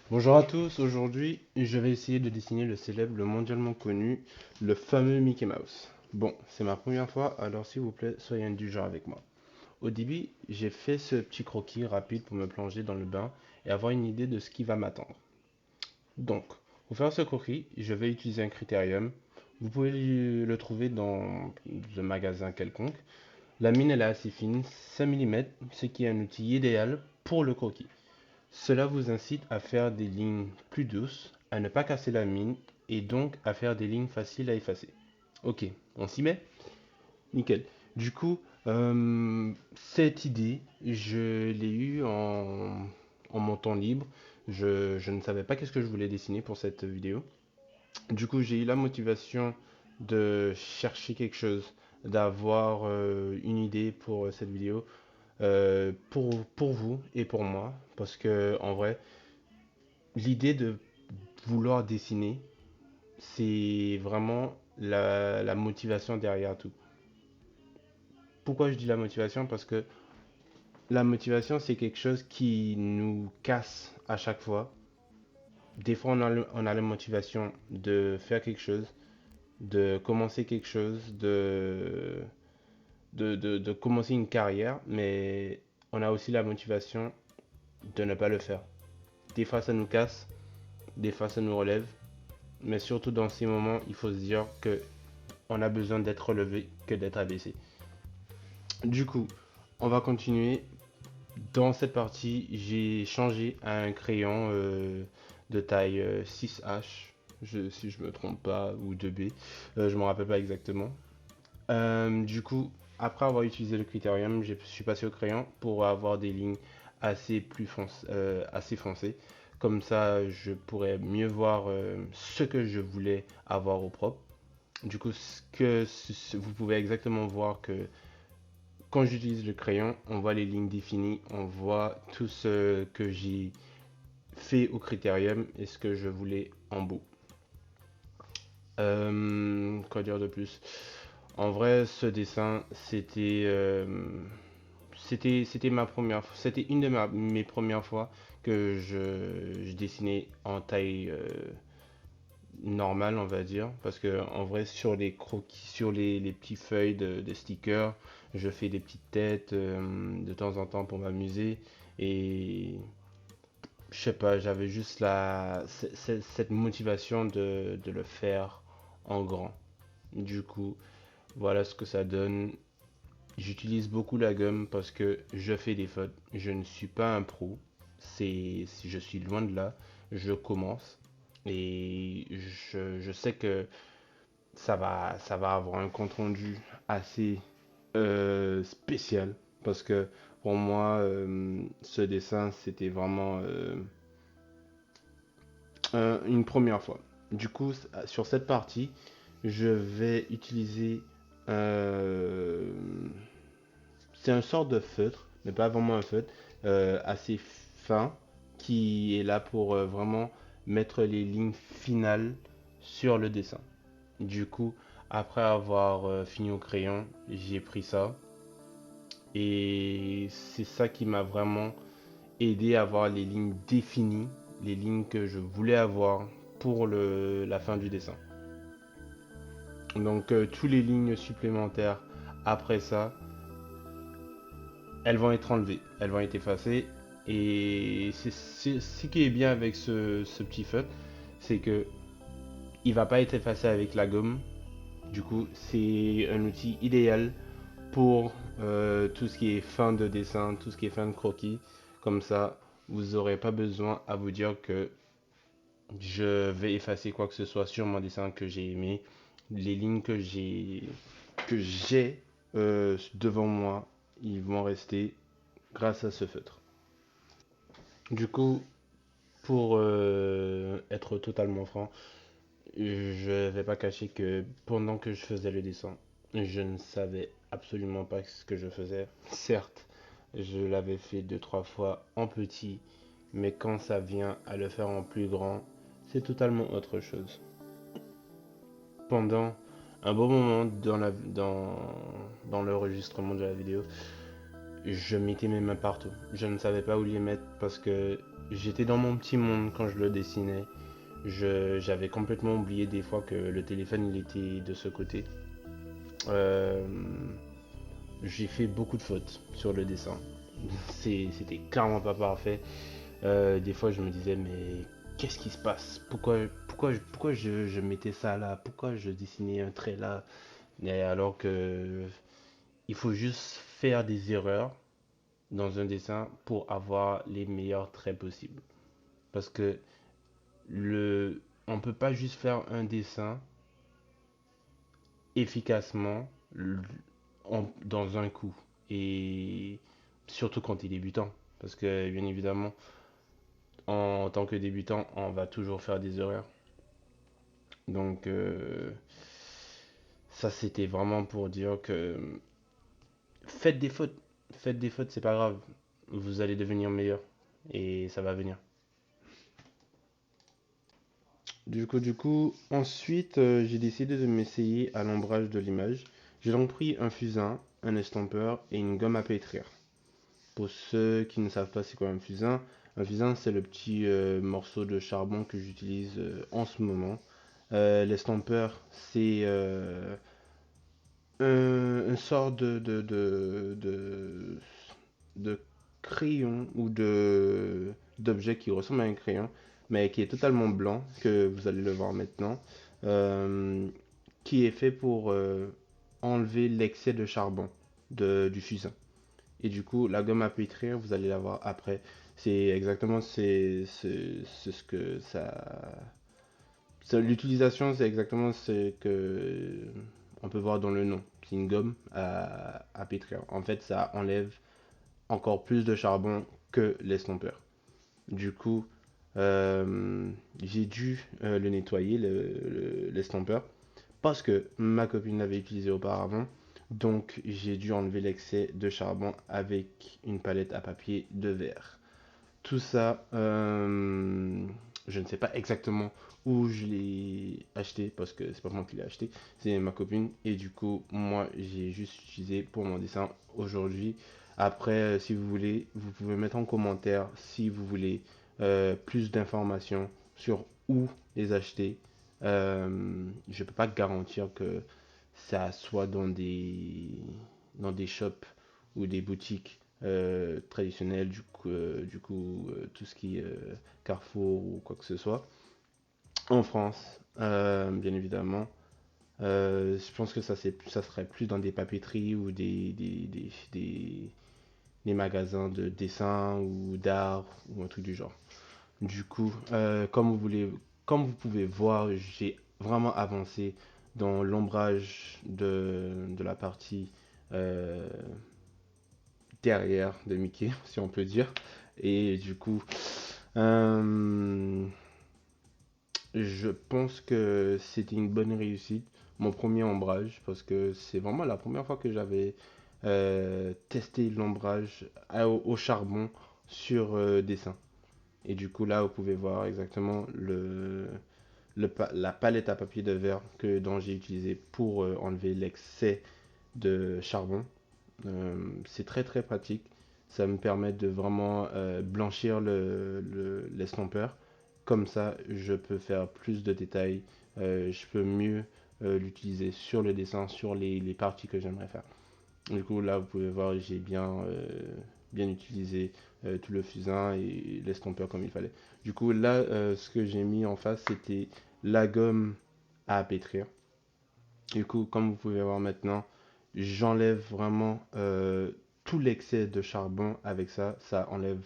Bonjour à tous, aujourd'hui je vais essayer de dessiner le célèbre, le mondialement connu, le fameux Mickey Mouse. Bon, c'est ma première fois, alors s'il vous plaît, soyez indulgents avec moi. Au début, j'ai fait ce petit croquis rapide pour me plonger dans le bain et avoir une idée de ce qui va m'attendre. Donc, pour faire ce croquis, je vais utiliser un critérium. Vous pouvez le trouver dans un magasin quelconque. La mine elle est assez fine, 5 mm, ce qui est un outil idéal pour le croquis. Cela vous incite à faire des lignes plus douces, à ne pas casser la mine et donc à faire des lignes faciles à effacer. Ok, on s'y met? Nickel. Du coup, cette idée, je l'ai eue en mon temps libre. Je ne savais pas qu'est-ce que je voulais dessiner pour cette vidéo. Du coup, j'ai eu la motivation de chercher quelque chose, d'avoir une idée pour cette vidéo, pour vous et pour moi. Parce que en vrai, l'idée de vouloir dessiner, c'est vraiment la motivation derrière tout. Pourquoi je dis la motivation? Parce que la motivation, c'est quelque chose qui nous casse à chaque fois. Des fois, on a la motivation de faire quelque chose, de commencer quelque chose, de commencer une carrière, mais on a aussi la motivation de ne pas le faire. Des fois, ça nous casse, des fois, ça nous relève, mais surtout dans ces moments, il faut se dire que on a besoin d'être relevé que d'être abaissé. Du coup, on va continuer. Dans cette partie, j'ai changé à un crayon de taille 6H, si je me trompe pas, ou 2B, je me rappelle pas exactement. Du coup, après avoir utilisé le critérium, je suis passé au crayon pour avoir des lignes assez foncées. Comme ça, je pourrais mieux voir ce que je voulais avoir au propre. Du coup, vous pouvez exactement voir que quand j'utilise le crayon, on voit les lignes définies, on voit tout ce que j'ai fait au critérium et ce que je voulais en beau. Quoi dire de plus? En vrai, ce dessin, c'était une de mes premières fois que je dessinais en taille normale, on va dire, parce que en vrai, sur les croquis, sur les petites feuilles de stickers, je fais des petites têtes de temps en temps pour m'amuser et je sais pas, j'avais juste cette motivation de le faire en grand. Du coup, voilà ce que ça donne. J'utilise beaucoup la gomme parce que je fais des fautes. Je ne suis pas un pro. Je suis loin de là. Je commence et je sais que ça va avoir un compte rendu assez spécial parce que pour moi, ce dessin, c'était vraiment une première fois. Du coup, sur cette partie, je vais utiliser euh, c'est un sort de feutre, mais pas vraiment un feutre, assez fin, qui est là pour vraiment mettre les lignes finales sur le dessin. Du coup, après avoir fini au crayon, j'ai pris ça. Et c'est ça qui m'a vraiment aidé à avoir les lignes définies, les lignes que je voulais avoir pour la fin du dessin. Donc, toutes les lignes supplémentaires après ça, elles vont être enlevées, elles vont être effacées. Et ce qui est bien avec ce petit feutre, c'est que il va pas être effacé avec la gomme. Du coup, c'est un outil idéal pour tout ce qui est fin de dessin, tout ce qui est fin de croquis. Comme ça, vous n'aurez pas besoin à vous dire que je vais effacer quoi que ce soit sur mon dessin que j'ai aimé. Les lignes que j'ai devant moi, ils vont rester grâce à ce feutre. Du coup, pour être totalement franc, je vais pas cacher que pendant que je faisais le dessin, je ne savais absolument pas ce que je faisais. Certes, je l'avais fait deux, trois fois en petit, mais quand ça vient à le faire en plus grand, c'est totalement autre chose. Pendant un bon moment dans l'enregistrement de la vidéo, je mettais mes mains partout. Je ne savais pas où les mettre parce que j'étais dans mon petit monde quand je le dessinais. J'avais complètement oublié des fois que le téléphone il était de ce côté. Euh, j'ai fait beaucoup de fautes sur le dessin. C'était clairement pas parfait. Des fois, je me disais, mais qu'est-ce qui se passe? Pourquoi je mettais ça là? Pourquoi je dessinais un trait là? Et alors que il faut juste faire des erreurs dans un dessin pour avoir les meilleurs traits possibles. Parce que on peut pas juste faire un dessin efficacement dans un coup. Et surtout quand tu es débutant. Parce que bien évidemment, en tant que débutant, on va toujours faire des erreurs. Donc ça c'était vraiment pour dire que faites des fautes. Faites des fautes, c'est pas grave. Vous allez devenir meilleur. Et ça va venir. Ensuite, j'ai décidé de m'essayer à l'ombrage de l'image. J'ai donc pris un fusain, un estompeur et une gomme à pétrir. Pour ceux qui ne savent pas c'est quoi un fusain c'est le petit morceau de charbon que j'utilise en ce moment. L'estompeur c'est un sort de crayon ou d'objet qui ressemble à un crayon, mais qui est totalement blanc, que vous allez le voir maintenant, euh, qui est fait pour enlever l'excès de charbon du fusain. Et du coup, la gomme à pétrir, vous allez la voir après. C'est exactement c'est ce que l'utilisation, c'est exactement ce que on peut voir dans le nom. C'est une gomme à pétrir. En fait, ça enlève encore plus de charbon que l'estompeur. Du coup, j'ai dû le nettoyer, l'estompeur, parce que ma copine l'avait utilisé auparavant. Donc, j'ai dû enlever l'excès de charbon avec une palette à papier de verre. Tout ça, je ne sais pas exactement où je l'ai acheté parce que c'est pas moi qui l'ai acheté, c'est ma copine. Et du coup, moi, j'ai juste utilisé pour mon dessin aujourd'hui. Après, si vous voulez, vous pouvez mettre en commentaire si vous voulez plus d'informations sur où les acheter. Je peux pas garantir que ça soit dans des shops ou des boutiques traditionnelles, tout ce qui est Carrefour ou quoi que ce soit. En France, bien évidemment. Je pense que ça serait plus dans des papeteries ou des magasins de dessin ou d'art ou un truc du genre. Du coup, comme vous pouvez voir, j'ai vraiment avancé dans l'ombrage de la partie euh, derrière de Mickey, si on peut dire. Et du coup, euh, je pense que c'était une bonne réussite, mon premier ombrage, parce que c'est vraiment la première fois que j'avais testé l'ombrage au charbon sur dessin. Et du coup, là, vous pouvez voir exactement la palette à papier de verre dont j'ai utilisé pour enlever l'excès de charbon. C'est très très pratique. Ça me permet de vraiment blanchir l'estompeur. Comme ça, je peux faire plus de détails. Je peux mieux l'utiliser sur le dessin, sur les parties que j'aimerais faire. Du coup, là, vous pouvez voir, j'ai bien utilisé tout le fusain et l'estompeur comme il fallait. Du coup, là, ce que j'ai mis en face, c'était la gomme à pétrir. Du coup, comme vous pouvez voir maintenant, j'enlève vraiment tout l'excès de charbon avec ça. Ça enlève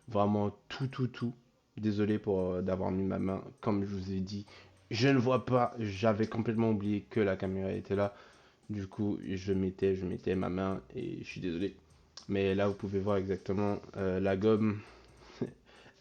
vraiment tout. Désolé pour d'avoir mis ma main. Comme je vous ai dit, je ne vois pas. J'avais complètement oublié que la caméra était là. Du coup, je mettais ma main et je suis désolé. Mais là, vous pouvez voir exactement la gomme.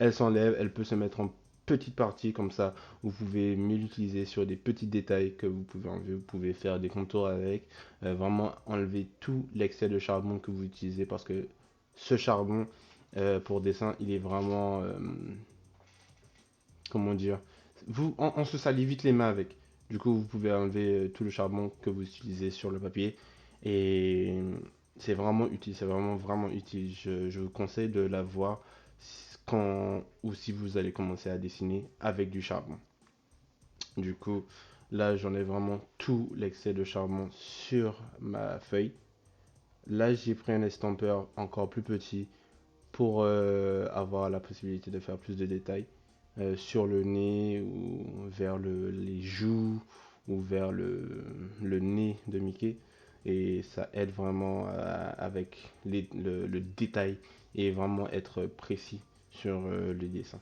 Elle s'enlève, elle peut se mettre en petites parties comme ça. Vous pouvez mieux l'utiliser sur des petits détails que vous pouvez enlever. Vous pouvez faire des contours avec. Vraiment enlever tout l'excès de charbon que vous utilisez parce que ce charbon pour dessin, il est vraiment, comment dire, on se salit vite les mains avec. Du coup, vous pouvez enlever tout le charbon que vous utilisez sur le papier. Et c'est vraiment utile, c'est vraiment utile. Je vous conseille de la voir quand ou si vous allez commencer à dessiner avec du charbon. Du coup, là, j'en ai vraiment tout l'excès de charbon sur ma feuille. Là, j'ai pris un estompeur encore plus petit pour avoir la possibilité de faire plus de détails sur le nez ou vers les joues ou vers le nez de Mickey. Et ça aide vraiment avec le détail et vraiment être précis sur le dessin.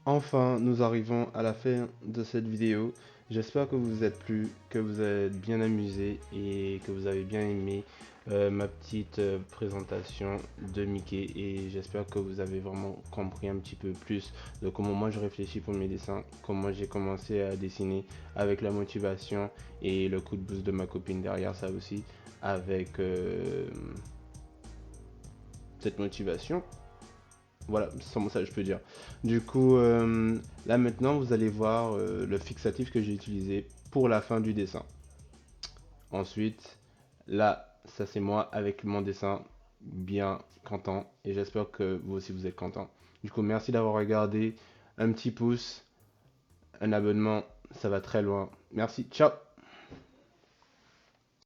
Enfin, nous arrivons à la fin de cette vidéo. J'espère que vous êtes plu, que vous êtes bien amusé et que vous avez bien aimé ma petite présentation de Mickey. Et j'espère que vous avez vraiment compris un petit peu plus de comment moi je réfléchis pour mes dessins, comment j'ai commencé à dessiner avec la motivation et le coup de boost de ma copine derrière ça aussi, avec cette motivation. Voilà, sans ça je peux dire. Du coup, là maintenant, vous allez voir le fixatif que j'ai utilisé pour la fin du dessin. Ensuite, là, ça c'est moi avec mon dessin bien content. Et j'espère que vous aussi vous êtes content. Du coup, merci d'avoir regardé. Un petit pouce, un abonnement, ça va très loin. Merci, ciao!